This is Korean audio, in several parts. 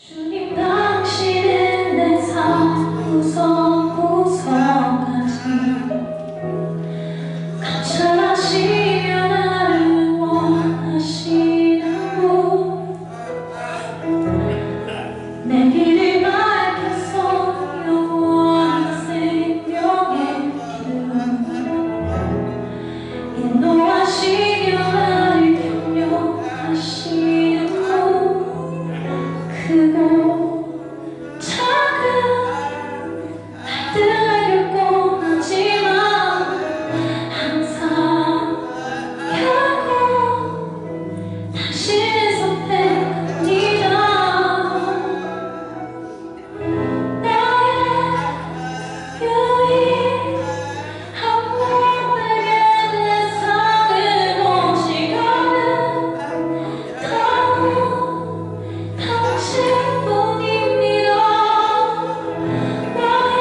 주님 당신은 내 삶 구석구석까지 감찰하시며 나를 원하시는 분, 내 길을 밝혀서 영원한 생명의 길 인도하시며 나를 격려하시는 분, 크고 작은 날들을 겪고 하지만 항상 결국 당신을 선택합니다. 나의 유일한 목표에게 내 삶을 모시거든 당신뿐입니다. 나의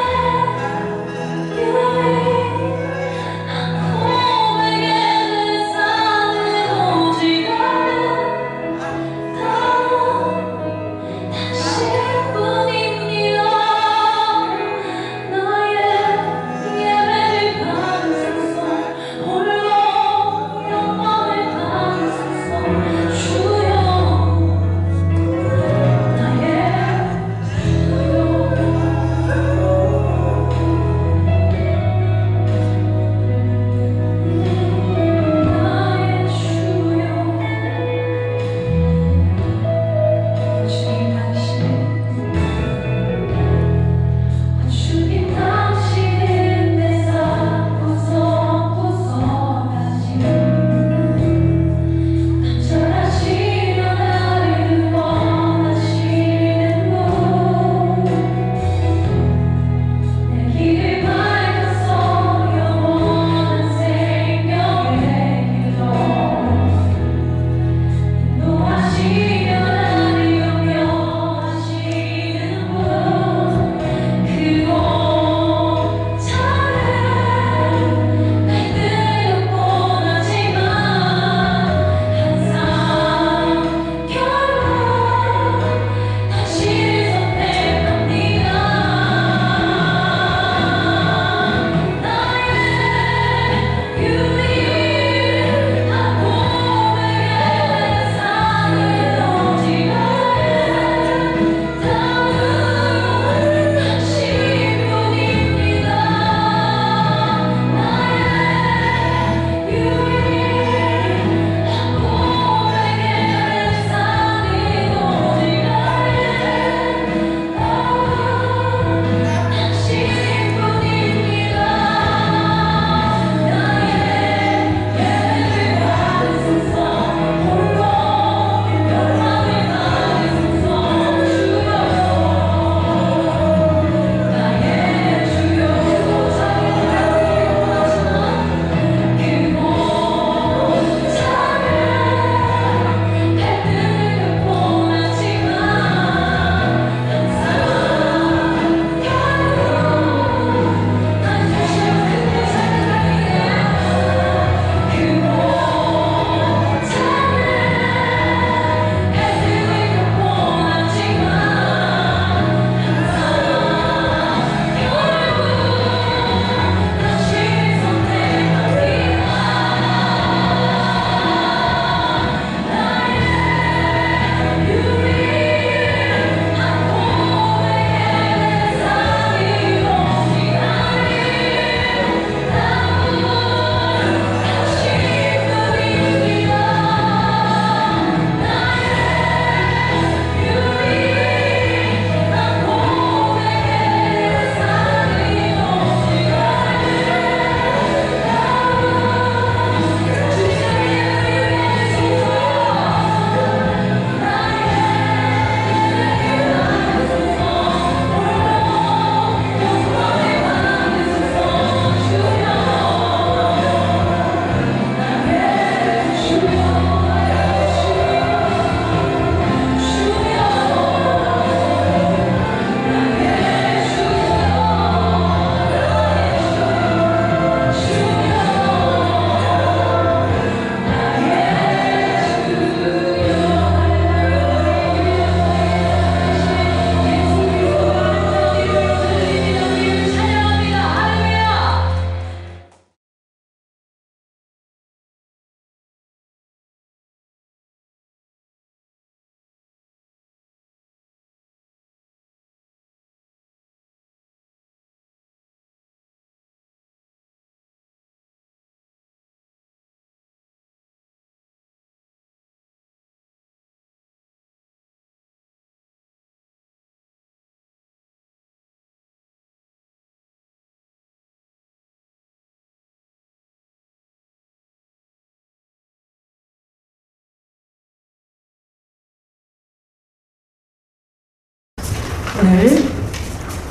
오늘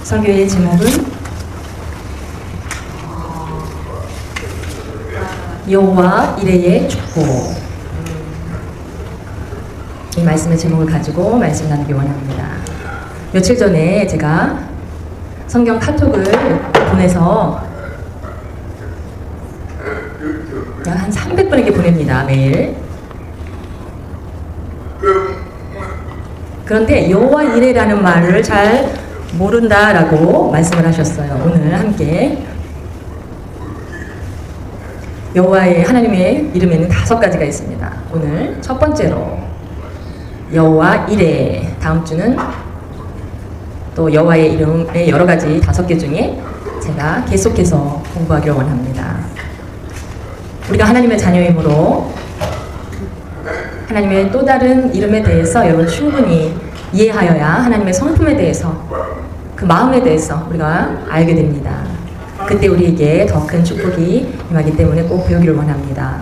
설교의 제목은 여호와 이레의 축복, 이 말씀의 제목을 가지고 말씀 나누기 원합니다. 며칠 전에 제가 성경 카톡을 보내서 약 한 300분에게 보냅니다, 매일. 그런데 여호와 이레라는 말을 잘 모른다라고 말씀을 하셨어요. 오늘 함께 여호와의 하나님의 이름에는 5가지가 있습니다. 오늘 첫 번째로 여호와 이레, 다음 주는 또 여호와의 이름의 여러 가지 5개 중에 제가 계속해서 공부하기를 원합니다. 우리가 하나님의 자녀이므로 하나님의 또 다른 이름에 대해서 여러분 충분히 이해하여야 하나님의 성품에 대해서, 그 마음에 대해서 우리가 알게 됩니다. 그때 우리에게 더 큰 축복이 임하기 때문에 꼭 배우기를 원합니다.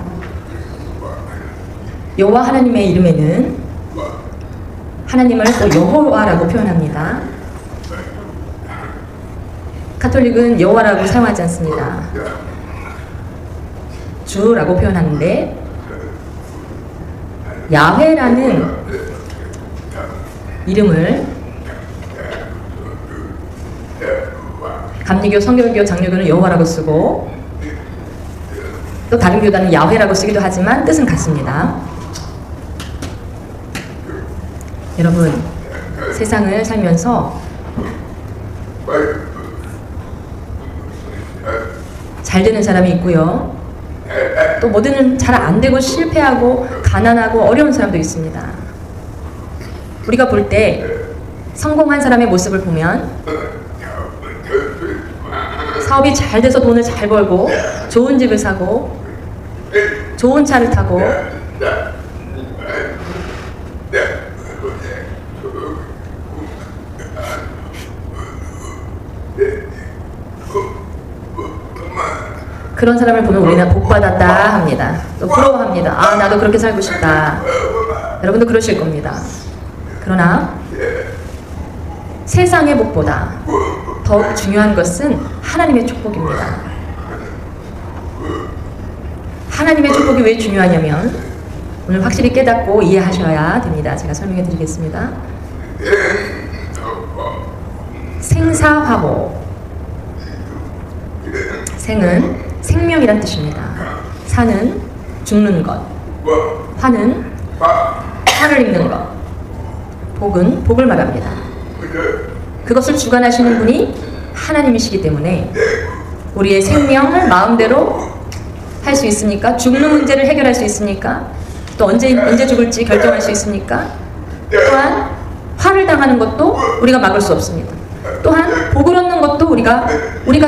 여호와 하나님의 이름에는 하나님을 또 여호와라고 표현합니다. 가톨릭은 여호와라고 사용하지 않습니다. 주라고 표현하는데, 야훼라는 이름을 감리교, 성결교, 장로교는 여호와라고 쓰고, 또 다른 교단은 야훼라고 쓰기도 하지만 뜻은 같습니다. 여러분, 세상을 살면서 잘 되는 사람이 있고요, 또 뭐든 잘 안 되고 실패하고 가난하고 어려운 사람도 있습니다. 우리가 볼 때 성공한 사람의 모습을 보면 사업이 잘 돼서 돈을 잘 벌고 좋은 집을 사고 좋은 차를 타고 그런 사람을 보면 우리는 복받았다 합니다. 또 부러워합니다. 아, 나도 그렇게 살고 싶다. 여러분도 그러실 겁니다. 그러나 세상의 복보다 더 중요한 것은 하나님의 축복입니다. 하나님의 축복이 왜 중요하냐면 오늘 확실히 깨닫고 이해하셔야 됩니다. 제가 설명해 드리겠습니다. 생사화복, 생은 생명이란 뜻입니다. 사는 죽는 것, 화는 화를 입는 것, 복은 복을 말합니다. 그것을 주관하시는 분이 하나님이시기 때문에 우리의 생명을 마음대로 할 수 있습니까? 죽는 문제를 해결할 수 있습니까? 또 언제 죽을지 결정할 수 있습니까? 또한 화를 당하는 것도 우리가 막을 수 없습니다. 또한 복을 얻는 것도 우리가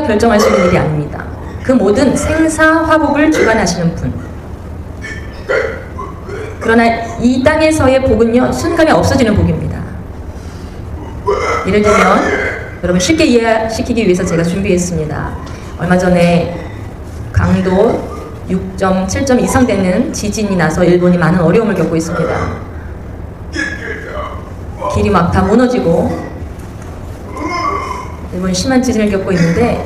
결정할 수 있는 일이 아닙니다. 그 모든 생사화복을 주관하시는 분. 그러나 이 땅에서의 복은요, 순간에 없어지는 복입니다. 예를 들면 여러분 쉽게 이해시키기 위해서 제가 준비했습니다. 얼마 전에 강도 6.7점 이상 되는 지진이 나서 일본이 많은 어려움을 겪고 있습니다. 길이 막 다 무너지고 일본이 심한 지진을 겪고 있는데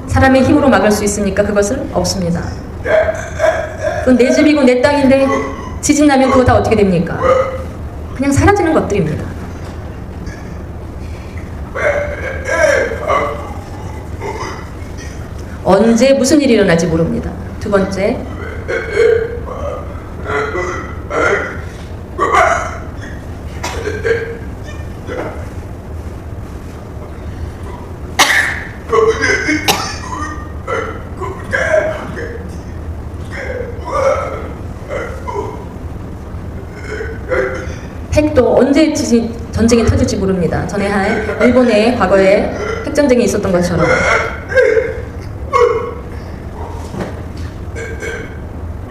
사람의 힘으로 막을 수 있습니까? 그것은 없습니다. 그건 내 집이고 내 땅인데 지진 나면 그거 다 어떻게 됩니까? 그냥 사라지는 것들입니다. 언제 무슨 일이 일어날지 모릅니다. 두 번째, 핵도 언제 전쟁이 터질지 모릅니다. 전에 일본의 과거에 핵전쟁이 있었던 것처럼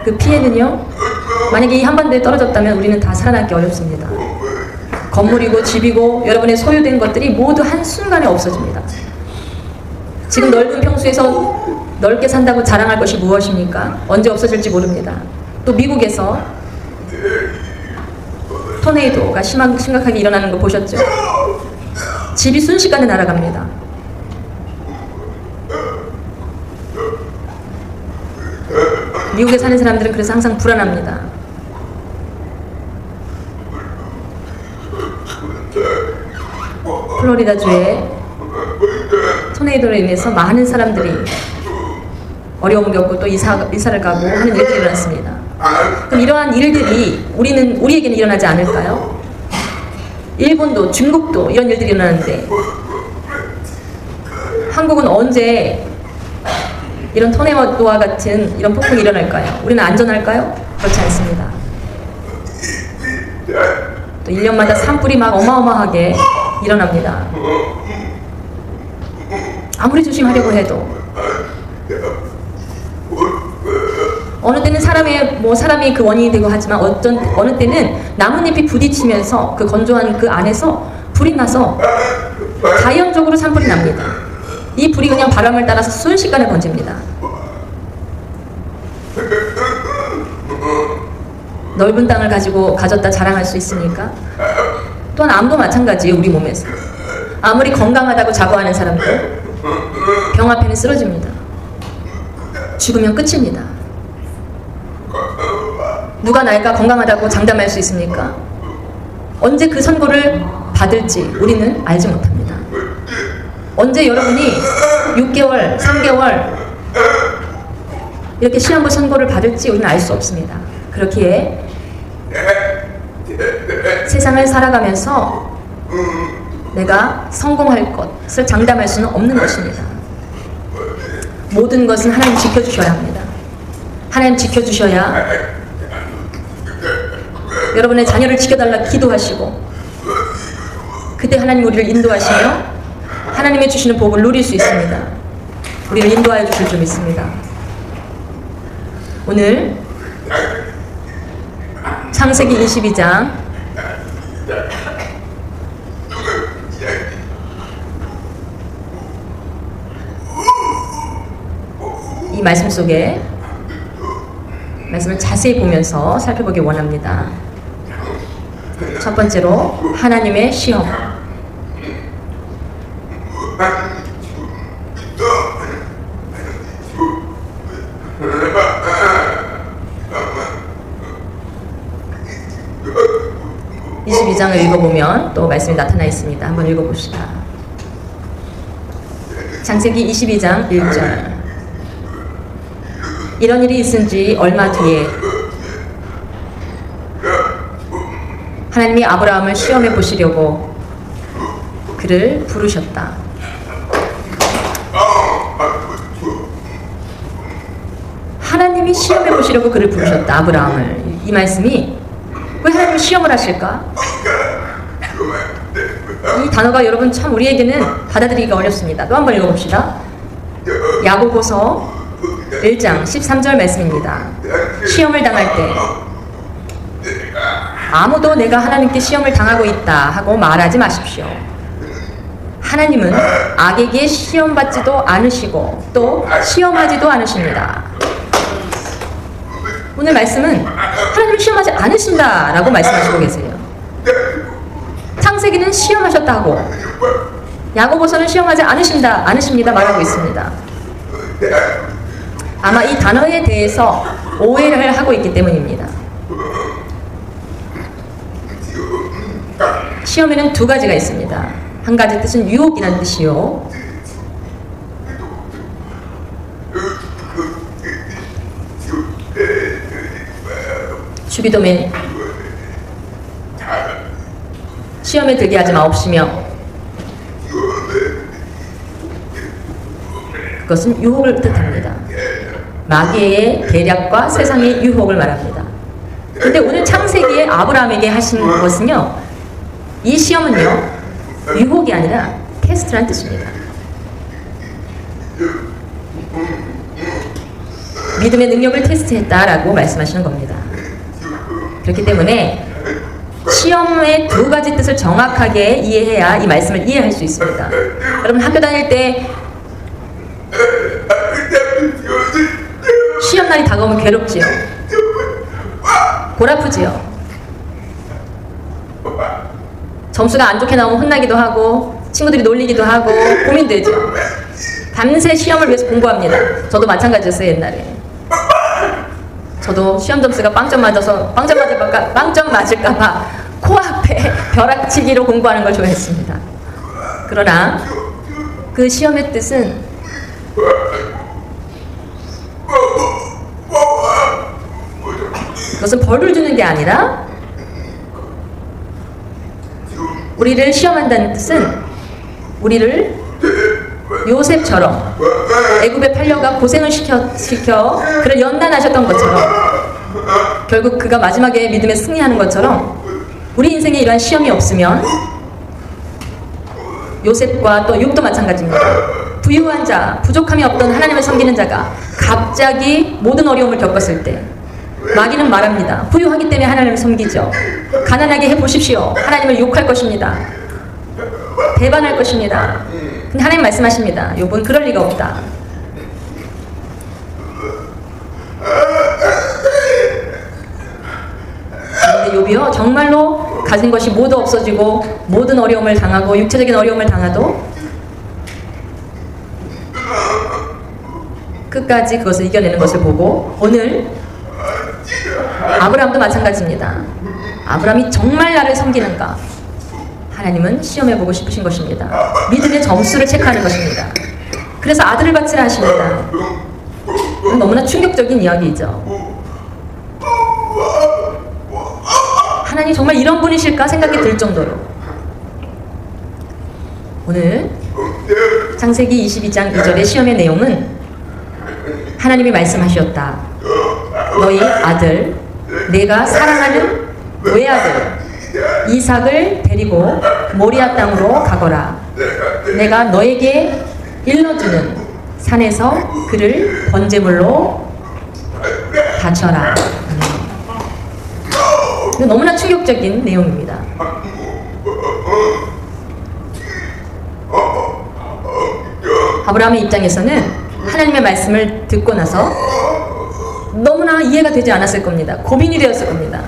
그 피해는요, 만약에 이 한반도에 떨어졌다면 우리는 다 살아남기 어렵습니다. 건물이고 집이고 여러분의 소유된 것들이 모두 한순간에 없어집니다. 지금 넓은 평수에서 넓게 산다고 자랑할 것이 무엇입니까? 언제 없어질지 모릅니다. 또 미국에서 토네이도가 심각하게 일어나는 거 보셨죠? 집이 순식간에 날아갑니다. 미국에 사는 사람들은 그래서 항상 불안합니다. 플로리다주에 토네이도로 인해서 많은 사람들이 어려움을 겪고 또 이사를 가고 하는 일들이 일어났습니다. 그럼 이러한 일들이 우리에게는 일어나지 않을까요? 일본도 중국도 이런 일들이 일어나는데 한국은 언제 이런 토네이도와 같은 이런 폭풍이 일어날까요? 우리는 안전할까요? 그렇지 않습니다. 또 1년마다 산불이 막 어마어마하게 일어납니다. 아무리 조심하려고 해도 어느 때는 사람이 그 원인이 되고 하지만 어느 때는 나뭇잎이 부딪히면서 그 건조한 그 안에서 불이 나서 자연적으로 산불이 납니다. 이 불이 그냥 바람을 따라서 순식간에 번집니다. 넓은 땅을 가졌다 자랑할 수 있습니까? 또한 암도 마찬가지예요. 우리 몸에서 아무리 건강하다고 자부하는 사람들 병 앞에는 쓰러집니다. 죽으면 끝입니다. 누가 나이가 건강하다고 장담할 수 있습니까? 언제 그 선고를 받을지 우리는 알지 못합니다. 언제 여러분이 6개월, 3개월 이렇게 시한부 선고를 받을지 우리는 알 수 없습니다. 그렇기에 세상을 살아가면서 내가 성공할 것을 장담할 수는 없는 것입니다. 모든 것은 하나님 지켜주셔야 합니다. 하나님 지켜주셔야 여러분의 자녀를 지켜달라 기도하시고 그때 하나님 우리를 인도하시며 하나님의 주시는 복을 누릴 수 있습니다. 우리를 인도하여 주실 줄 믿습니다. 오늘 창세기 22장 이 말씀 속에 말씀을 자세히 보면서 살펴보기 원합니다. 첫 번째로 하나님의 시험. 이 장을 읽어보면 또 말씀이 나타나 있습니다. 한번 읽어봅시다. 창세기 22장 1절. 이런 일이 있은 지 얼마 뒤에 하나님이 아브라함을 시험해 보시려고 그를 부르셨다. 하나님이 시험해 보시려고 그를 부르셨다. 아브라함을. 이 말씀이 왜 하나님이 시험을 하실까? 이 단어가 여러분 참 우리에게는 받아들이기가 어렵습니다. 또 한 번 읽어봅시다. 야고보서 1장 13절 말씀입니다. 시험을 당할 때 아무도 내가 하나님께 시험을 당하고 있다 하고 말하지 마십시오. 하나님은 악에게 시험받지도 않으시고 또 시험하지도 않으십니다. 오늘 말씀은 하나님을 시험하지 않으신다 라고 말씀하시고 계세요. 창세기는 시험하셨다고, 야고보서는 시험하지 않으십니다 말하고 있습니다. 아마 이 단어에 대해서 오해를 하고 있기 때문입니다. 시험에는 두 가지가 있습니다. 한 가지 뜻은 유혹이라는 뜻이요. 주기도면 시험에 들게 하지 마옵시며, 그것은 유혹을 뜻합니다. 마귀의 계략과 세상의 유혹을 말합니다. 근데 오늘 창세기에 아브라함에게 하신 것은요, 이 시험은요 유혹이 아니라 테스트란 뜻입니다. 믿음의 능력을 테스트했다라고 말씀하시는 겁니다. 그렇기 때문에 시험의 두 가지 뜻을 정확하게 이해해야 이 말씀을 이해할 수 있습니다. 여러분 학교 다닐 때 시험날이 다가오면 괴롭지요. 골아프지요. 점수가 안 좋게 나오면 혼나기도 하고 친구들이 놀리기도 하고 고민되죠. 밤새 시험을 위해서 공부합니다. 저도 마찬가지였어요. 옛날에 저도 시험 점수가 빵점 맞을까봐 코앞에 벼락치기로 공부하는 걸 좋아했습니다. 그러나 그 시험의 뜻은 그것은 벌을 주는 게 아니라 우리를 시험한다는 뜻은 우리를 요셉처럼 애굽에 팔려가 고생을 시켜 그를 연단하셨던 것처럼 결국 그가 마지막에 믿음에 승리하는 것처럼 우리 인생에 이러한 시험이 없으면 요셉과 또 욥도 마찬가지입니다. 부유한 자, 부족함이 없던 하나님을 섬기는 자가 갑자기 모든 어려움을 겪었을 때 마귀는 말합니다. 부유하기 때문에 하나님을 섬기죠. 가난하게 해보십시오. 하나님을 욕할 것입니다. 배반할 것입니다. 근데 하나님 말씀하십니다. 욥은 그럴 리가 없다. 그런데 욥이요 정말로 가진 것이 모두 없어지고 모든 어려움을 당하고 육체적인 어려움을 당하도 끝까지 그것을 이겨내는 것을 보고 오늘 아브라함도 마찬가지입니다. 아브라함이 정말 나를 섬기는가? 하나님은 시험해보고 싶으신 것입니다. 믿음의 점수를 체크하는 것입니다. 그래서 아들을 받지라 하십니다. 너무나 충격적인 이야기이죠. 하나님 정말 이런 분이실까 생각이 들 정도로 오늘 창세기 22장 2절의 시험의 내용은 하나님이 말씀하셨다. 너희 아들 내가 사랑하는 외아들 이삭을 데리고 모리아 땅으로 가거라. 내가 너에게 일러주는 산에서 그를 번제물로 바쳐라. 너무나 충격적인 내용입니다. 아브라함의 입장에서는 하나님의 말씀을 듣고 나서 너무나 이해가 되지 않았을 겁니다. 고민이 되었을 겁니다.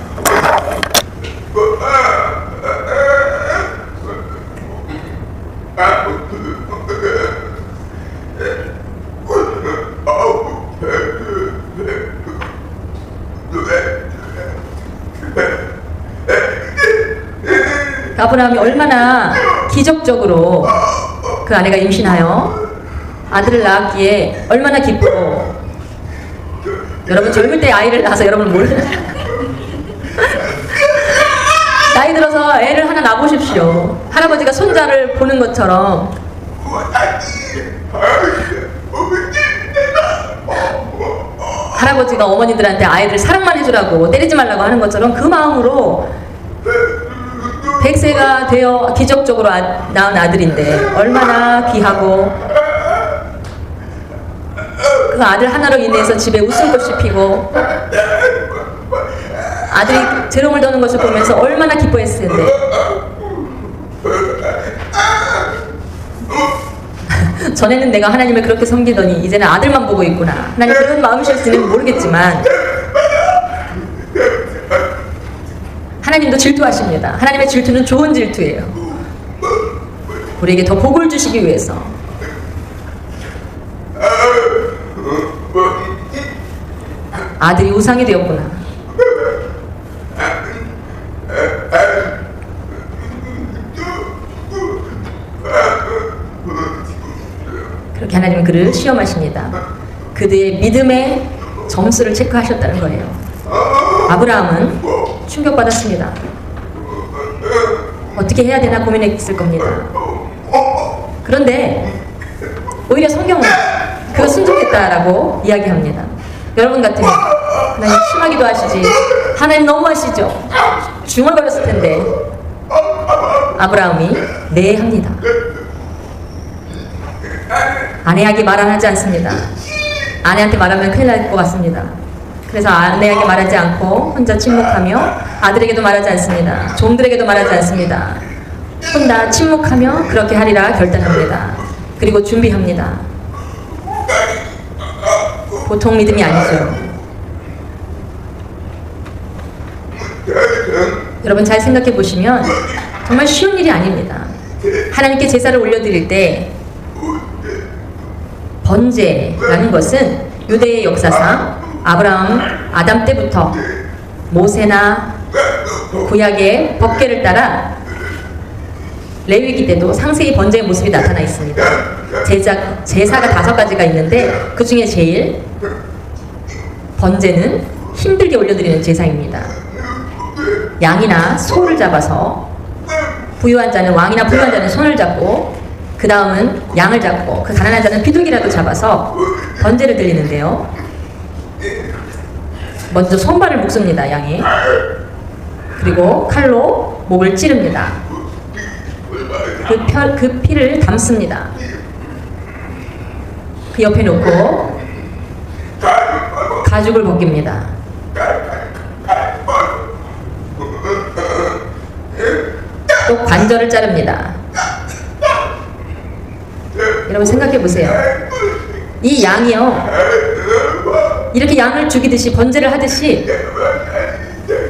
아브라함이 얼마나 기적적으로 그 아내가 임신하여 아들을 낳았기에 얼마나 기쁘고 여러분 젊을 때 아이를 낳아서 여러분 모르나요? 나이 들어서 애를 하나 낳아보십시오. 할아버지가 손자를 보는 것처럼 할아버지가 어머니들한테 아이들 사랑만 해주라고 때리지 말라고 하는 것처럼 그 마음으로 100세가 되어 기적적으로 낳은 아들인데 얼마나 귀하고 그 아들 하나로 인해서 집에 웃음꽃이 피고 아들이 재롱을 도는 것을 보면서 얼마나 기뻐했을 텐데 전에는 내가 하나님을 그렇게 섬기더니 이제는 아들만 보고 있구나. 하나님 그런 마음이실지는 모르겠지만 하나님도 질투하십니다. 하나님의 질투는 좋은 질투예요. 우리에게 더 복을 주시기 위해서. 아들이 우상이 되었구나. 그렇게 하나님은 그를 시험하십니다. 그들의 믿음의 점수를 체크하셨다는 거예요. 아브라함은 충격받았습니다. 어떻게 해야 되나 고민했을 겁니다. 그런데 오히려 성경은 그가 순종했다라고 이야기합니다. 여러분 같으면 하나님 심하기도 하시지, 하나님 너무하시죠, 중얼거렸을 텐데 아브라함이 네 합니다. 아내에게 말 안 하지 않습니다. 아내한테 말하면 큰일 날 것 같습니다. 그래서 아내에게 말하지 않고 혼자 침묵하며 아들에게도 말하지 않습니다. 종들에게도 말하지 않습니다. 혼자 침묵하며 그렇게 하리라 결단합니다. 그리고 준비합니다. 보통 믿음이 아니죠. 여러분 잘 생각해 보시면 정말 쉬운 일이 아닙니다. 하나님께 제사를 올려드릴 때 번제라는 것은 유대의 역사상 아브라함, 아담 때부터 모세나 구약의 법궤를 따라 레위기 때도 상세히 번제의 모습이 나타나 있습니다. 제사가 5가지가 있는데 그 중에 제일 번제는 힘들게 올려드리는 제사입니다. 양이나 소를 잡아서 부유한 자는 왕이나 부유한 자는 손을 잡고 그 다음은 양을 잡고 그 가난한 자는 비둘기라도 잡아서 번제를 드리는데요. 먼저 손발을 묶습니다. 양이. 그리고 칼로 목을 찌릅니다. 그 피를 담습니다. 그 옆에 놓고 가죽을 벗깁니다. 또 관절을 자릅니다. 여러분 생각해 보세요. 이 양이요, 이렇게 양을 죽이듯이 번제를 하듯이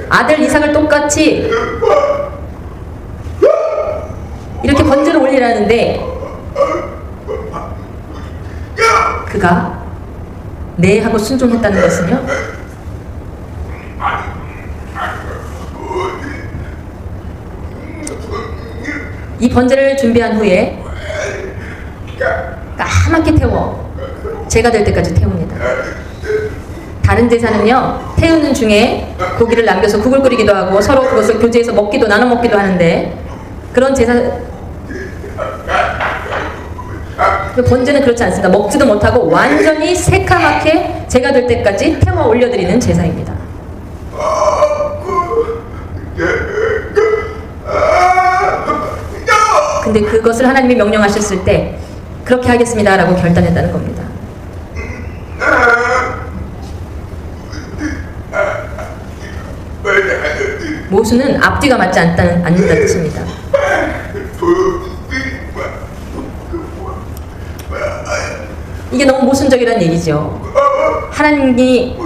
아들 이삭을 똑같이 이렇게 번제를 올리라는데 그가 네 하고 순종했다는 것은요, 이 번제를 준비한 후에 까맣게 태워 제가 될 때까지 태웁니다. 다른 제사는요, 태우는 중에 고기를 남겨서 국을 끓이기도 하고 서로 그것을 교제해서 먹기도 나눠 먹기도 하는데, 그런 제사 번제는 그렇지 않습니다. 먹지도 못하고 완전히 새카맣게 제가 될 때까지 태워 올려드리는 제사입니다. 근데 그것을 하나님이 명령하셨을 때 그렇게 하겠습니다 라고 결단했다는 겁니다. 모수는 앞뒤가 맞지 않는다는 뜻입니다. 이게 너무 모순적이라는 얘기죠. 하나님이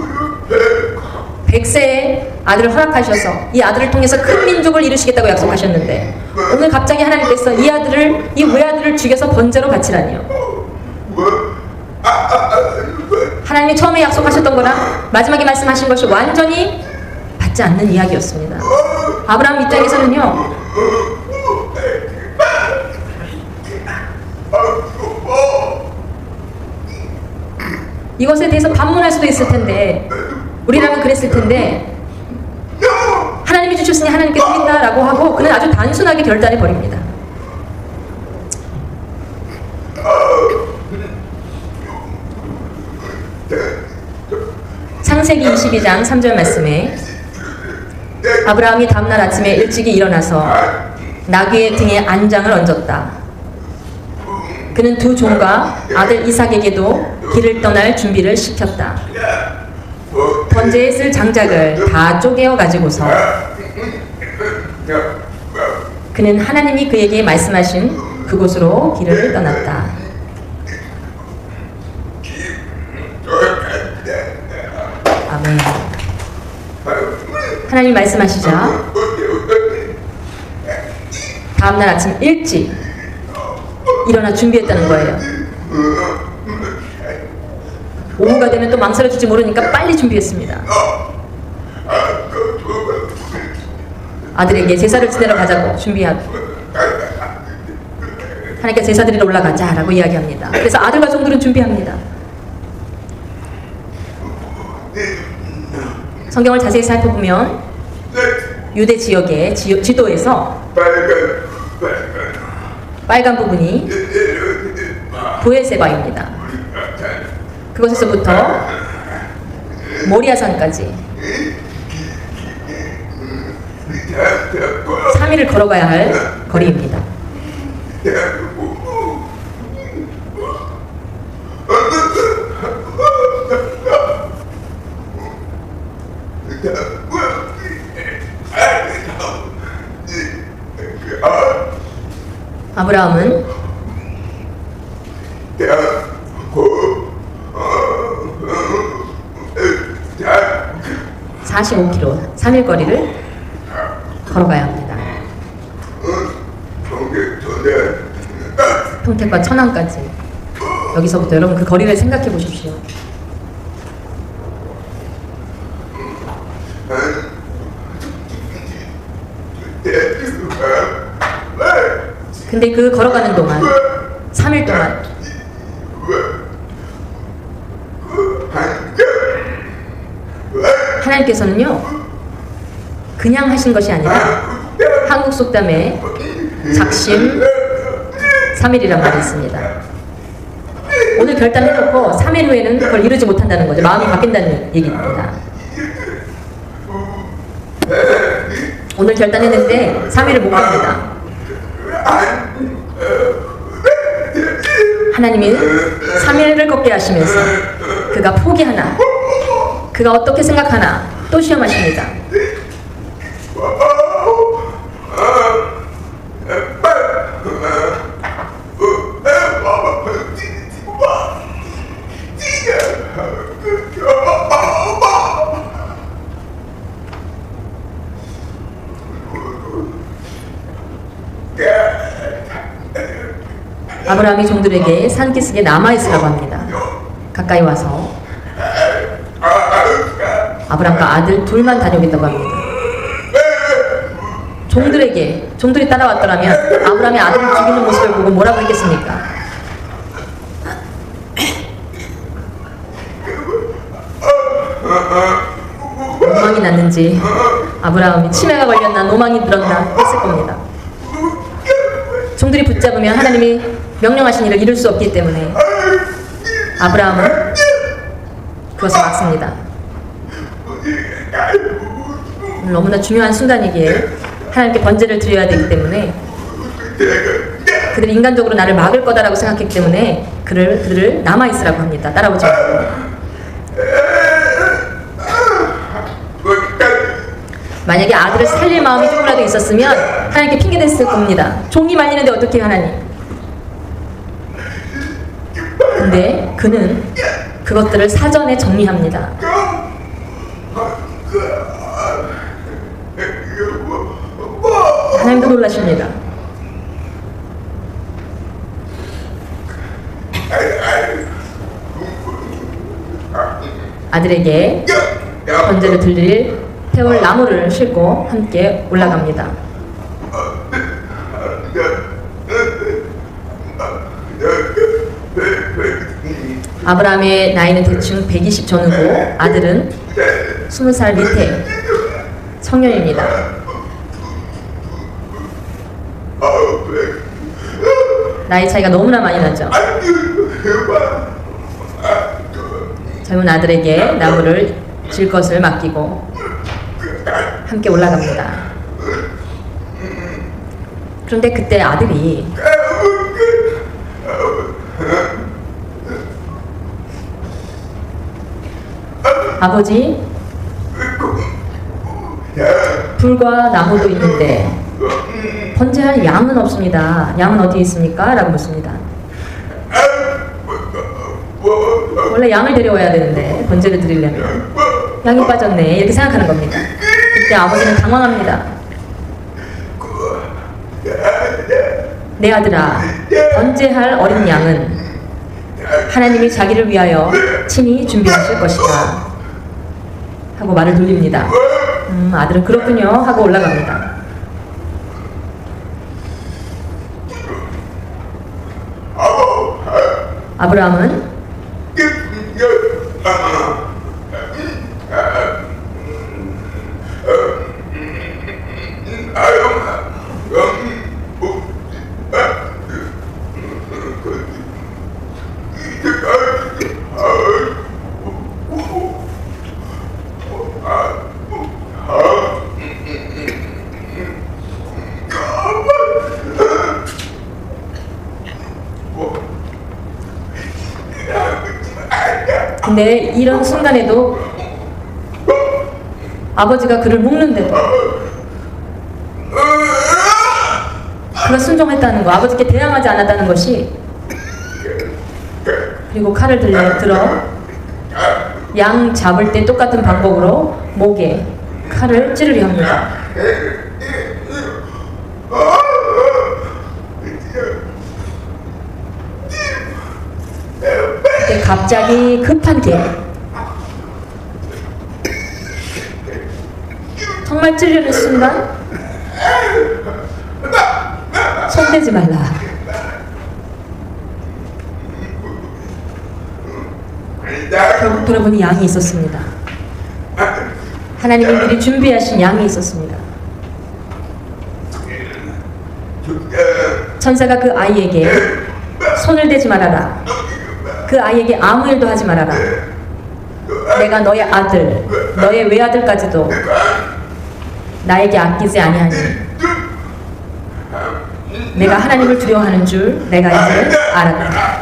100세의 아들을 허락하셔서 이 아들을 통해서 큰 민족을 이루시겠다고 약속하셨는데 오늘 갑자기 하나님께서 이 외아들을 죽여서 번제로 바치라니요. 하나님이 처음에 약속하셨던 거랑 마지막에 말씀하신 것이 완전히 맞지 않는 이야기였습니다. 아브라함 입장에서는요, 이것에 대해서 반문할 수도 있을 텐데, 우리라면 그랬을 텐데, 하나님이 주셨으니 하나님께 드린다라고 하고 그는 아주 단순하게 결단해 버립니다. 창세기 22장 3절 말씀에 아브라함이 다음날 아침에 일찍이 일어나서 나귀의 등에 안장을 얹었다. 그는 두 종과 아들 이삭에게도 길을 떠날 준비를 시켰다. 번제에 쓸 장작을 다 쪼개어 가지고서 그는 하나님이 그에게 말씀하신 그곳으로 길을 떠났다. 아멘. 하나님이 말씀하시자 다음날 아침 일찍 일어나 준비했다는 거예요. 오후가 되면 또 망설여질지 모르니까 빨리 준비했습니다. 아들에게 제사를 지내러 가자고 준비하고 하나님께 제사 드리러 올라가자라고 이야기합니다. 그래서 아들과 종들은 준비합니다. 성경을 자세히 살펴보면 유대 지역의 지도에서 빨간 부분이 브에세바입니다. 그곳에서부터 모리아산까지 3일을 걸어가야 할 거리입니다. 아브라함은 45km, 3일 거리를 걸어가야 합니다. 평택과 천안까지. 여기서부터 여러분 그 거리를 생각해 보십시오. 근데 그 걸어가는 동안 3일 동안 하나님께서는요 그냥 하신 것이 아니라 한국 속담에 작심 3일이란 말이 있습니다. 오늘 결단해놓고 3일 후에는 그걸 이루지 못한다는 거죠. 마음이 바뀐다는 얘기입니다. 오늘 결단했는데 3일을 못 갑니다. 하나님이 3일을 걷게 하시면서 그가 포기하나 그가 어떻게 생각하나 또 시험하십니다. 아브라함이 종들에게 산기슭에 남아있으라고 합니다. 가까이 와서 아브라함과 아들 둘만 다녀오겠다고 합니다. 종들이 따라왔더라면 아브라함의 아들을 죽이는 모습을 보고 뭐라고 했겠습니까? 노망이 났는지 아브라함이 치매가 걸렸나 노망이 들었나 했을 겁니다. 종들이 붙잡으면 하나님이 명령하신 일을 이룰 수 없기 때문에 아브라함은 그것을 막습니다. 너무나 중요한 순간이기에 하나님께 번제를 드려야 되기 때문에 그들이 인간적으로 나를 막을 거다라고 생각했기 때문에 그들을 남아있으라고 합니다. 따라오지 말고. 만약에 아들을 살릴 마음이 조금이라도 있었으면 하나님께 핑계댔을 겁니다. 종이 말리는데 어떻게 하나님? 근데 그는 그것들을 사전에 정리합니다. 하나님도 놀라십니다. 아들에게 번제를 드릴 태울 나무를 싣고 함께 올라갑니다. 아브라함의 나이는 대충 120 전후고 아들은 20살 밑에 청년입니다. 나이 차이가 너무나 많이 나죠. 젊은 아들에게 나무를 질 것을 맡기고 함께 올라갑니다. 그런데 그때 아들이 아버지, 불과 나무도 있는데 번제할 양은 없습니다. 양은 어디에 있습니까? 라고 묻습니다. 원래 양을 데려와야 되는데 번제를 드리려면 양이 빠졌네 이렇게 생각하는 겁니다. 그때 아버지는 당황합니다. 내 아들아, 번제할 어린 양은 하나님이 자기를 위하여 친히 준비하실 것이다 하고 말을 돌립니다. 아들은 그렇군요 하고 올라갑니다. 아브라함은 근데 이런 순간에도 아버지가 그를 묶는데도 그가 순종했다는 거, 아버지께 대항하지 않았다는 것이, 그리고 칼을 들어 양 잡을 때 똑같은 방법으로 목에 칼을 찌르려 합니다. 갑자기 급한 기회. 정말 찌르는 순간 손대지 말라. 결국 돌아보니 양이 있었습니다. 하나님이 미리 준비하신 양이 있었습니다. 천사가 그 아이에게 손을 대지 말아라. 그 아이에게 아무 일도 하지 말아라. 내가 너의 아들, 너의 외아들까지도 나에게 아끼지 아니하니 내가 하나님을 두려워하는 줄 내가 이제 알았다.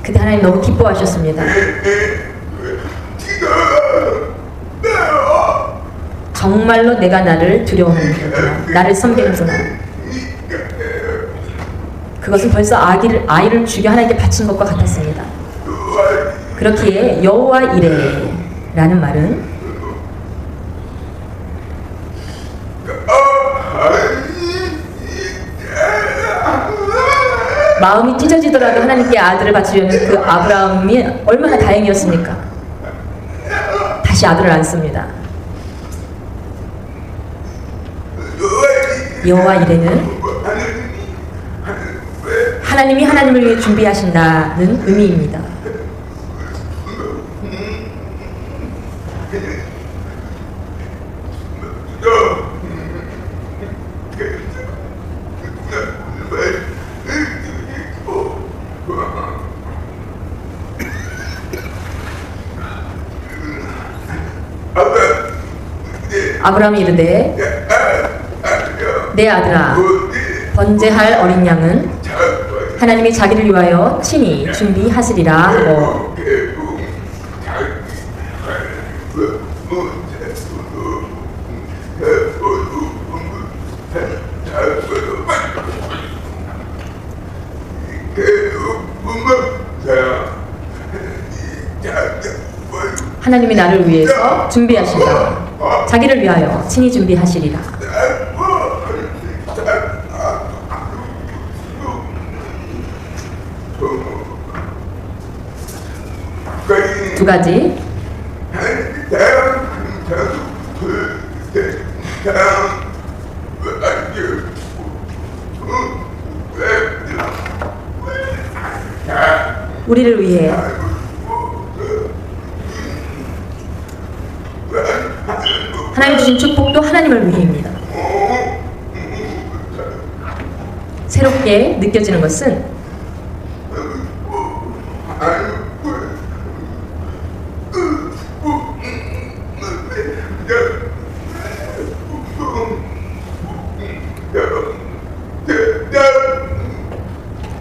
그때 하나님 너무 기뻐하셨습니다. 정말로 내가 나를 두려워하는구나. 나를 섬기는구나. 그것은 벌써 아이를 죽여 하나님께 바친 것과 같았습니다. 그렇기에 여호와 이레 라는 말은 마음이 찢어지더라도 하나님께 아들을 바치려는 그 아브라함이 얼마나 다행이었습니까? 다시 아들을 안습니다. 여호와 이레는 하나님이 하나님을 위해 준비하신다는 의미입니다. 아브라함이 이르되 내 아들아 번제할 어린 양은 하나님이 자기를 위하여 친히 준비하시리라 하고 하나님이 나를 위해서 준비하신다. 자기를 위하여 친히 준비하시리라. 두 가지. 우리를 위해 하나님 주신 축복도 하나님을 위해입니다. 새롭게 느껴지는 것은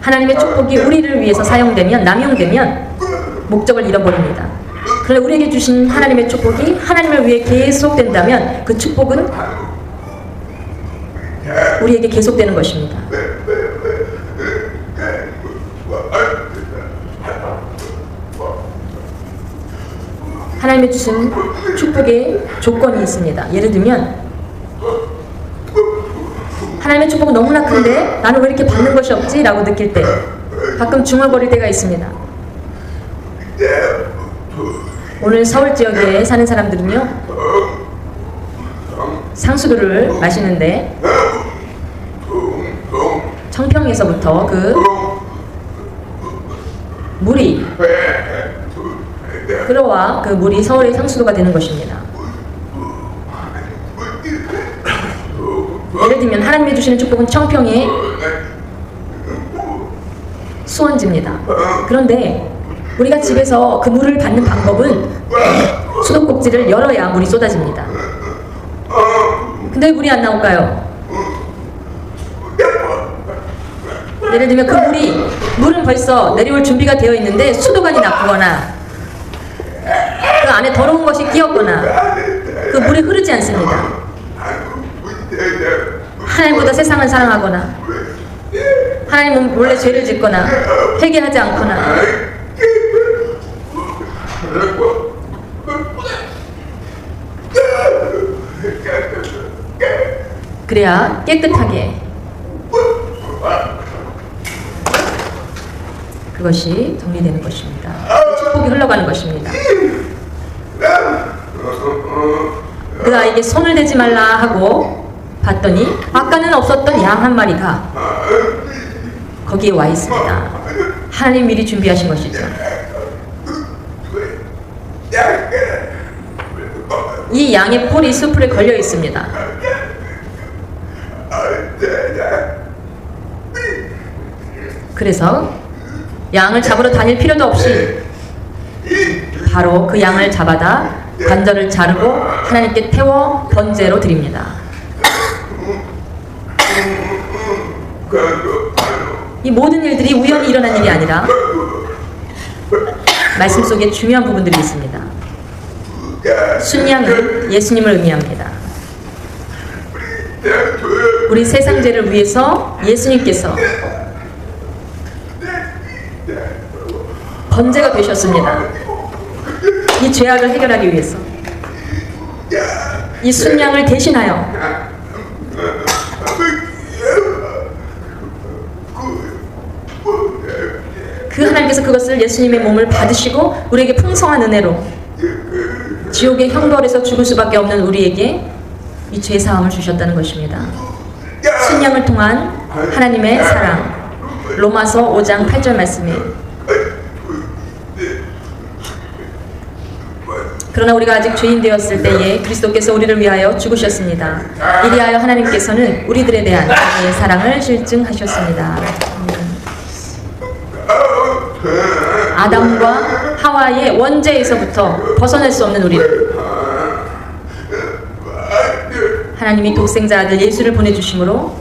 하나님의 축복이 우리를 위해서 사용되면, 남용되면 목적을 잃어버립니다. 그런데 우리에게 주신 하나님의 축복이 하나님을 위해 계속된다면 그 축복은 우리에게 계속되는 것입니다. 하나님의 주신 축복에 조건이 있습니다. 예를 들면 하나님의 축복은 너무나 큰데 나는 왜 이렇게 받는 것이 없지? 라고 느낄 때 가끔 중얼거릴 때가 있습니다. 오늘 서울 지역에 사는 사람들은요 상수도를 마시는데 청평에서부터 그 물이 흘러와 그 물이 서울의 상수도가 되는 것입니다. 예를 들면 하나님이 주시는 축복은 청평의 수원지입니다. 그런데 우리가 집에서 그 물을 받는 방법은 수도꼭지를 열어야 물이 쏟아집니다. 근데 왜 물이 안 나올까요? 예를 들면 그 물은 벌써 내려올 준비가 되어 있는데 수도관이 나쁘거나 그 안에 더러운 것이 끼었거나 그 물이 흐르지 않습니다. 하나님보다 세상을 사랑하거나 하나님은 몰래 죄를 짓거나 회개하지 않거나 그래야 깨끗하게 그것이 정리되는 것입니다. 축복이 흘러가는 것입니다. 그 아이에게 손을 대지 말라 하고 봤더니 아까는 없었던 양 한 마리가 거기에 와 있습니다. 하나님 미리 준비하신 것이죠. 이 양의 뿔이 수풀에 걸려 있습니다. 그래서 양을 잡으러 다닐 필요도 없이 바로 그 양을 잡아다 관절을 자르고 하나님께 태워 번제로 드립니다. 이 모든 일들이 우연히 일어난 일이 아니라 말씀 속에 중요한 부분들이 있습니다. 순양은 예수님을 의미합니다. 우리 세상 죄를 위해서 예수님께서 번제가 되셨습니다. 이 죄악을 해결하기 위해서 이 순양을 대신하여 그 하나님께서 그것을 예수님의 몸을 받으시고 우리에게 풍성한 은혜로 지옥의 형벌에서 죽을 수밖에 없는 우리에게 이 죄사함을 주셨다는 것입니다. 순양을 통한 하나님의 사랑, 로마서 5장 8절 말씀에 그러나 우리가 아직 죄인 되었을 때에 그리스도께서 우리를 위하여 죽으셨습니다. 이리하여 하나님께서는 우리들에 대한 자기의 사랑을 실증하셨습니다. 아담과 하와의 원죄에서부터 벗어날 수 없는 우리를 하나님이 독생자 아들 예수를 보내주심으로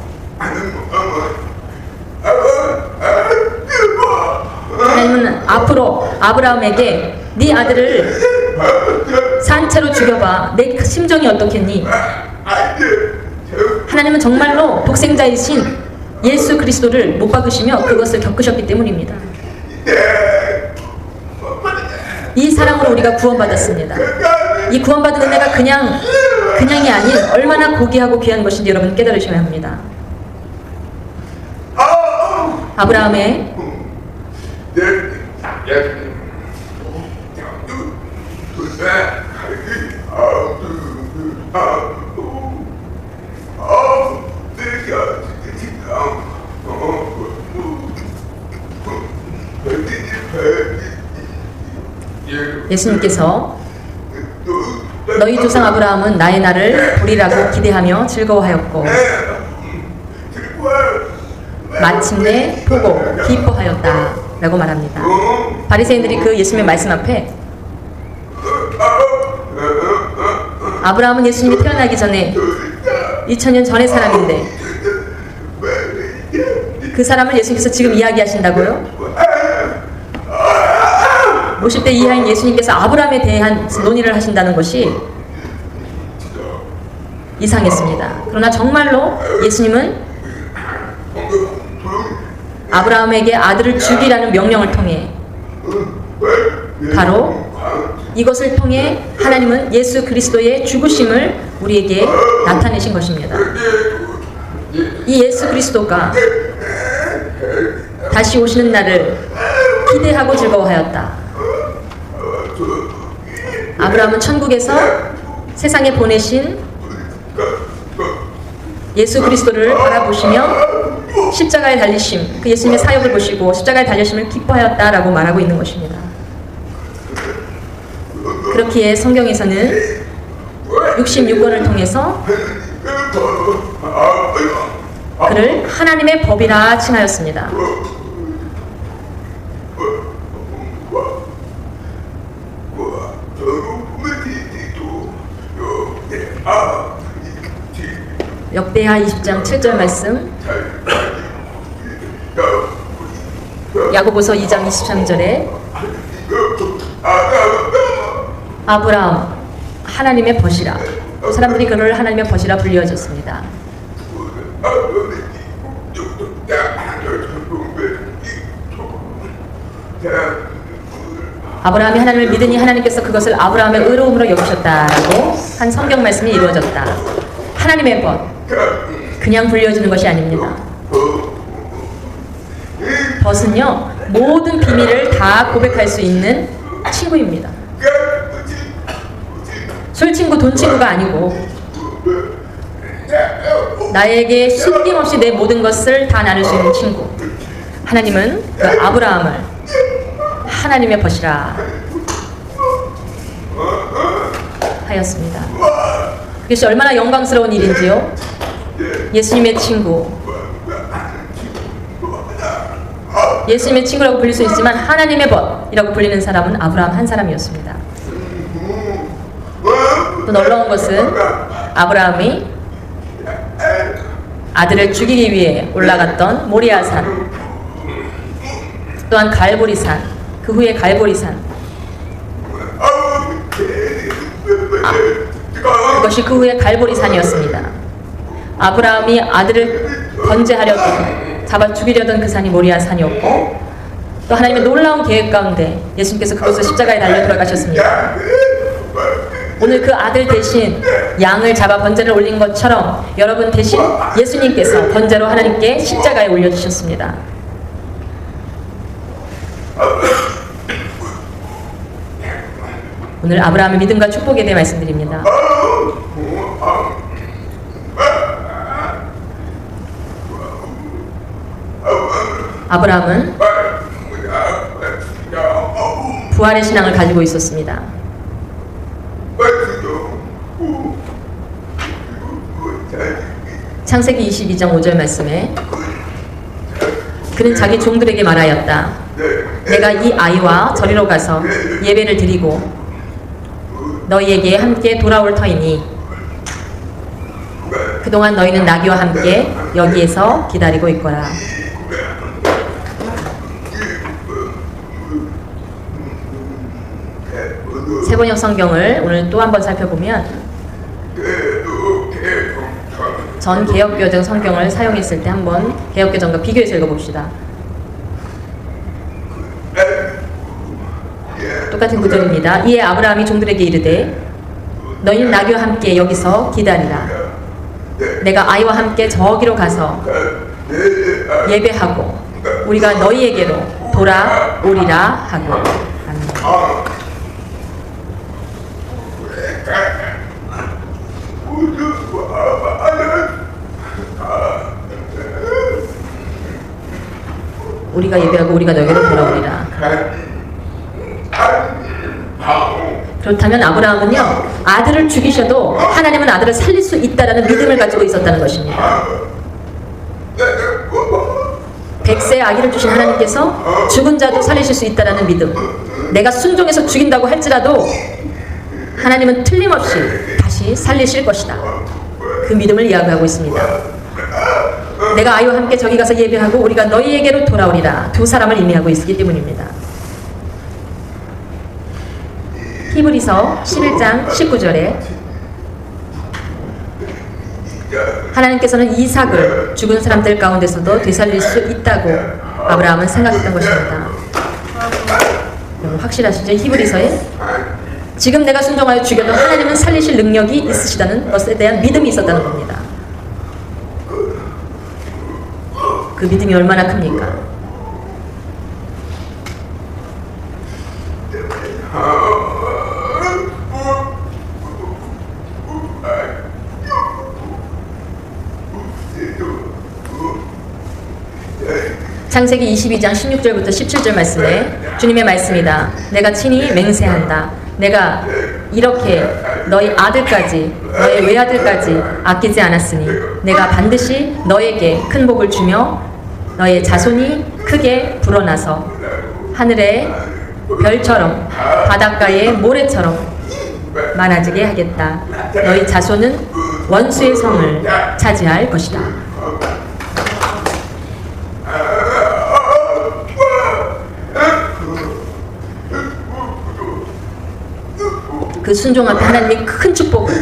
하나님은 앞으로 아브라함에게 네 아들을 산채로 죽여봐. 내 심정이 어떻겠니? 하나님은 정말로 독생자이신 예수 그리스도를 못 박으시며 그것을 겪으셨기 때문입니다. 이 사랑으로 우리가 구원받았습니다. 이 구원받은 은혜가 그냥이 아닌 얼마나 고귀하고 귀한 것인지 여러분 깨달으셔야 합니다. 아브라함의 예수님께서 너희 조상 아브라함은 나의 날을 보리라고 기대하며 즐거워하였고 마침내 보고 기뻐하였다 라고 말합니다. 바리새인들이 그 예수님의 말씀 앞에 아브라함은 예수님이 태어나기 전에 2000년 전의 사람인데 그 사람을 예수님께서 지금 이야기하신다고요? 50대 이하인 예수님께서 아브라함에 대한 논의를 하신다는 것이 이상했습니다. 그러나 정말로 예수님은 아브라함에게 아들을 주기라는 명령을 통해 바로 이것을 통해 하나님은 예수 그리스도의 죽으심을 우리에게 나타내신 것입니다. 이 예수 그리스도가 다시 오시는 날을 기대하고 즐거워하였다. 아브라함은 천국에서 세상에 보내신 예수 그리스도를 바라보시며 십자가에 달리심, 그 예수님의 사역을 보시고 십자가에 달리심을 기뻐하였다라고 말하고 있는 것입니다. 그렇기에 성경에서는 66권을 통해서 그를 하나님의 법이라 칭하였습니다. 역대하 20장 7절 말씀, 야고보서 2장 23절에 아브라함 하나님의 벗이라, 사람들이 그를 하나님의 벗이라 불리워졌습니다. 아브라함이 하나님을 믿으니 하나님께서 그것을 아브라함의 의로움으로 여기셨다라고 한 성경 말씀이 이루어졌다. 하나님의 벗, 그냥 불려지는 것이 아닙니다. 벗은요, 모든 비밀을 다 고백할 수 있는 친구입니다. 술 친구, 돈 친구가 아니고 나에게 숨김없이 내 모든 것을 다 나눌 수 있는 친구. 하나님은 그 아브라함을 하나님의 벗이라 하였습니다. 그것이 얼마나 영광스러운 일인지요. 예수님의 친구, 예수님의 친구라고 불릴 수 있지만 하나님의 벗이라고 불리는 사람은 아브라함 한 사람이었습니다. 또 놀라운 것은 아브라함이 아들을 죽이기 위해 올라갔던 모리아산, 또한 갈보리산, 그 후에 갈보리산, 그것이 그 후에 갈보리산이었습니다. 아브라함이 아들을 번제하려던, 잡아 죽이려던 그 산이 모리아산이었고, 또 하나님의 놀라운 계획 가운데 예수님께서 그곳을 십자가에 달려 돌아가셨습니다. 오늘 그 아들 대신 양을 잡아 번제를 올린 것처럼 여러분 대신 예수님께서 번제로 하나님께 십자가에 올려주셨습니다. 오늘 아브라함의 믿음과 축복에 대해 말씀드립니다. 아브라함은 부활의 신앙을 가지고 있었습니다. 창세기 22장 5절 말씀에 그는 자기 종들에게 말하였다. 내가 이 아이와 저리로 가서 예배를 드리고 너희에게 함께 돌아올 터이니 그동안 너희는 나귀와 함께 여기에서 기다리고 있거라. 세번역 성경을 오늘 또 한번 살펴보면 전 개역개정 성경을 사용했을 때 한번 개역개정과 비교해서 읽어봅시다. 똑같은 구절입니다. 이에 아브라함이 종들에게 이르되 너희는 나귀와 함께 여기서 기다리라. 내가 아이와 함께 저기로 가서 예배하고 우리가 너희에게로 돌아오리라 하고. 아멘. 우리가 예배하고 우리가 너희에게로 돌아오리라. 그렇다면 아브라함은요, 아들을 죽이셔도 하나님은 아들을 살릴 수 있다라는 믿음을 가지고 있었다는 것입니다. 100세의 아기를 주신 하나님께서 죽은 자도 살리실 수 있다라는 믿음. 내가 순종해서 죽인다고 할지라도 하나님은 틀림없이 다시 살리실 것이다. 그 믿음을 이야기하고 있습니다. 내가 아이와 함께 저기 가서 예배하고 우리가 너희에게로 돌아오리라. 두 사람을 의미하고 있기 때문입니다. 히브리서 11장 19절에 하나님께서는 이삭을 죽은 사람들 가운데서도 되살릴 수 있다고 아브라함은 생각했던 것입니다. 여러분 확실하시죠? 히브리서에 지금 내가 순종하여 죽여도 하나님은 살리실 능력이 있으시다는 것에 대한 믿음이 있었다는 겁니다. 그 믿음이 얼마나 큽니까? 창세기 22장 16절부터 17절 말씀에 주님의 말씀이다. 내가 친히 맹세한다. 내가 이렇게 너희 아들까지 너희 외아들까지 아끼지 않았으니 내가 반드시 너에게 큰 복을 주며 너의 자손이 크게 불어나서 하늘의 별처럼 바닷가의 모래처럼 많아지게 하겠다. 너희 자손은 원수의 성을 차지할 것이다. 그 순종 앞에 하나님이 큰 축복을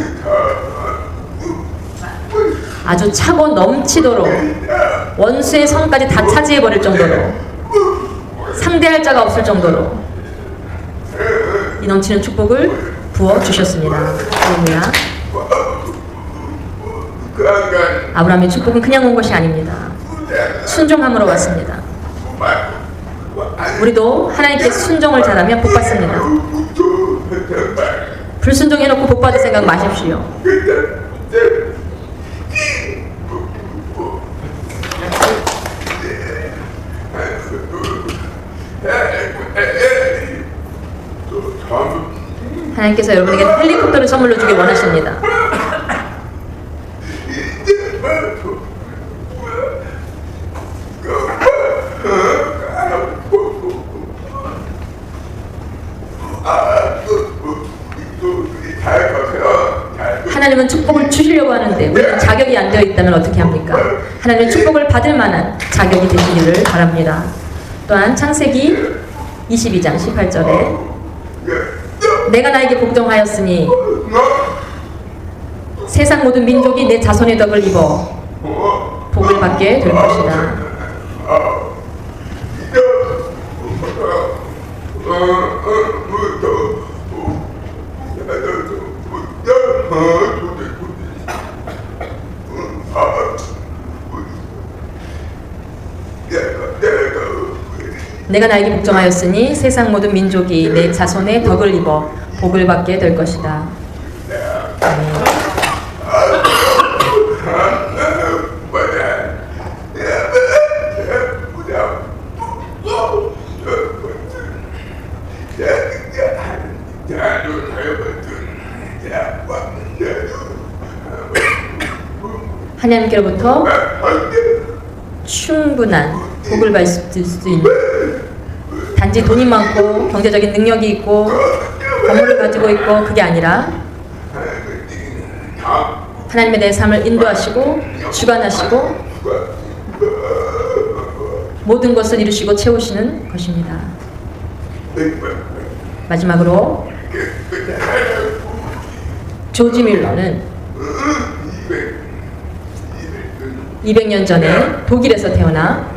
아주 차고 넘치도록 원수의 성까지 다 차지해버릴 정도로 상대할 자가 없을 정도로 이 넘치는 축복을 부어주셨습니다. 할렐루야. 아브라함의 축복은 그냥 온 것이 아닙니다. 순종함으로 왔습니다. 우리도 하나님께 순종을 잘하면 복 받습니다. 불순종해놓고 복 받을 생각 마십시오. 하나님께서 여러분에게 헬리콥터를 선물로 주길 원하십니다. 하나님은 축복을 주시려고 하는데 우리는 자격이 안 되어 있다면 어떻게 합니까? 하나님은 축복을 받을 만한 자격이 되시기를 바랍니다. 또한 창세기 22장 18절에 내가 나에게 복종하였으니 세상 모든 민족이 내 자손의 덕을 입어 복을 받게 될 것이다. 내가 나에게 복종하였으니 세상 모든 민족이 내 자손의 덕을 입어 복을 받게 될 것이다. 하나님께로부터 충분한 복을 받을 수 있는, 단지 돈이 많고 경제적인 능력이 있고 건물을 가지고 있고 그게 아니라 하나님의 내 삶을 인도하시고 주관하시고 모든 것을 이루시고 채우시는 것입니다. 마지막으로 조지 밀러는 200년 전에 독일에서 태어나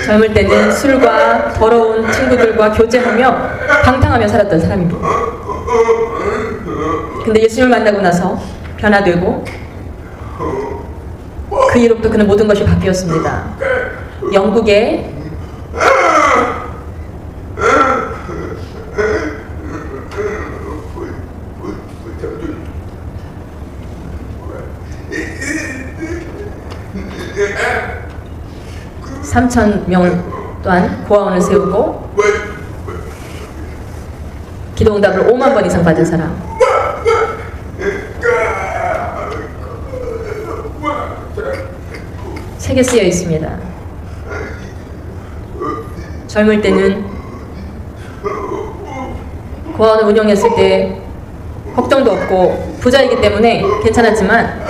젊을 때는 술과 더러운 친구들과 교제하며 방탕하며 살았던 사람입니다. 근데 예수님을 만나고 나서 변화되고 그 이후로부터 그는 모든 것이 바뀌었습니다. 영국의 (3,000명) 또한 고아원을 세우고 기도응답을 5만 번 이상 받은 사람. 책에 쓰여 있습니다. 젊을 때는 고아원을 운영했을 때 걱정도 없고 부자이기 때문에 괜찮았지만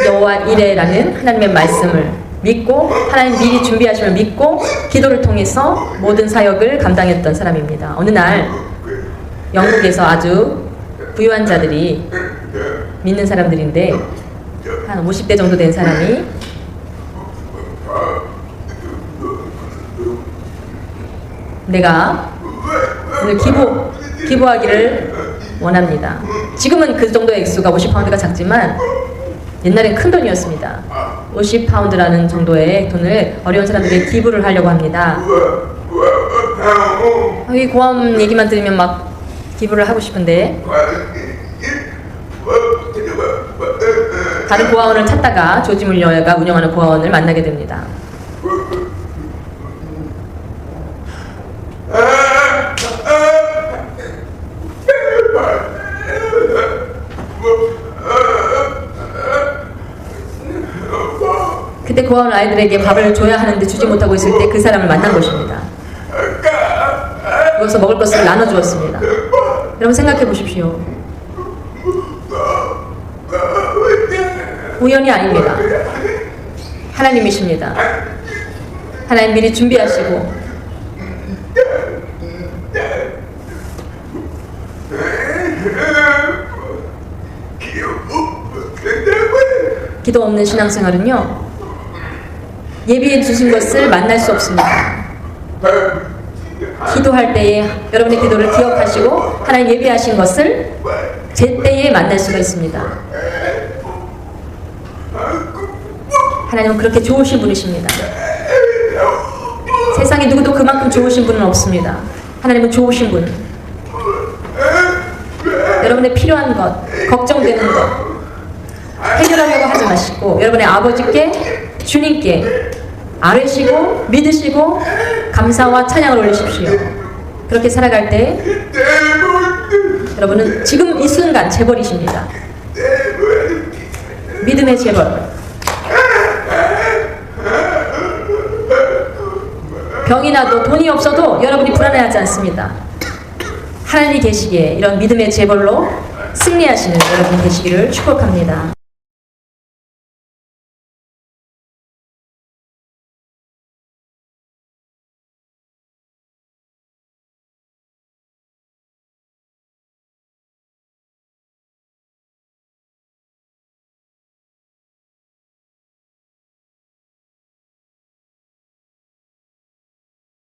여호와 이레라는 하나님의 말씀을 믿고 하나님 미리 준비하심을 믿고 기도를 통해서 모든 사역을 감당했던 사람입니다. 어느 날 영국에서 아주 부유한 자들이 믿는 사람들인데 한 50대 정도 된 사람이 내가 오늘 기부하기를 원합니다. 지금은 그 정도의 액수가 50파운드가 작지만 옛날엔 큰 돈이었습니다. 50파운드라는 정도의 돈을 어려운 사람들에게 기부를 하려고 합니다. 이 고아원 얘기만 들으면 막 기부를 하고 싶은데 다른 고아원을 찾다가 조지 밀러가 운영하는 고아원을 만나게 됩니다. 그때 고아원 아이들에게 밥을 줘야 하는데 주지 못하고 있을 때 그 사람을 만난 것입니다. 여기서 먹을 것을 나눠주었습니다. 여러분 생각해 보십시오. 우연이 아닙니다. 하나님이십니다. 하나님 미리 준비하시고 기도 없는 신앙생활은요, 예비해 주신 것을 만날 수 없습니다. 기도할 때에 여러분의 기도를 기억하시고 하나님 예비하신 것을 제때에 만날 수가 있습니다. 하나님은 그렇게 좋으신 분이십니다. 세상에 누구도 그만큼 좋으신 분은 없습니다. 하나님은 좋으신 분. 여러분의 필요한 것, 걱정되는 것 해결하려고 하지 마시고 여러분의 아버지께, 주님께 아뢰시고 믿으시고 감사와 찬양을 올리십시오. 그렇게 살아갈 때 여러분은 지금 이 순간 재벌이십니다. 믿음의 재벌. 병이 나도 돈이 없어도 여러분이 불안해하지 않습니다. 하나님이 계시기에 이런 믿음의 재벌로 승리하시는 여러분이 되시기를 축복합니다.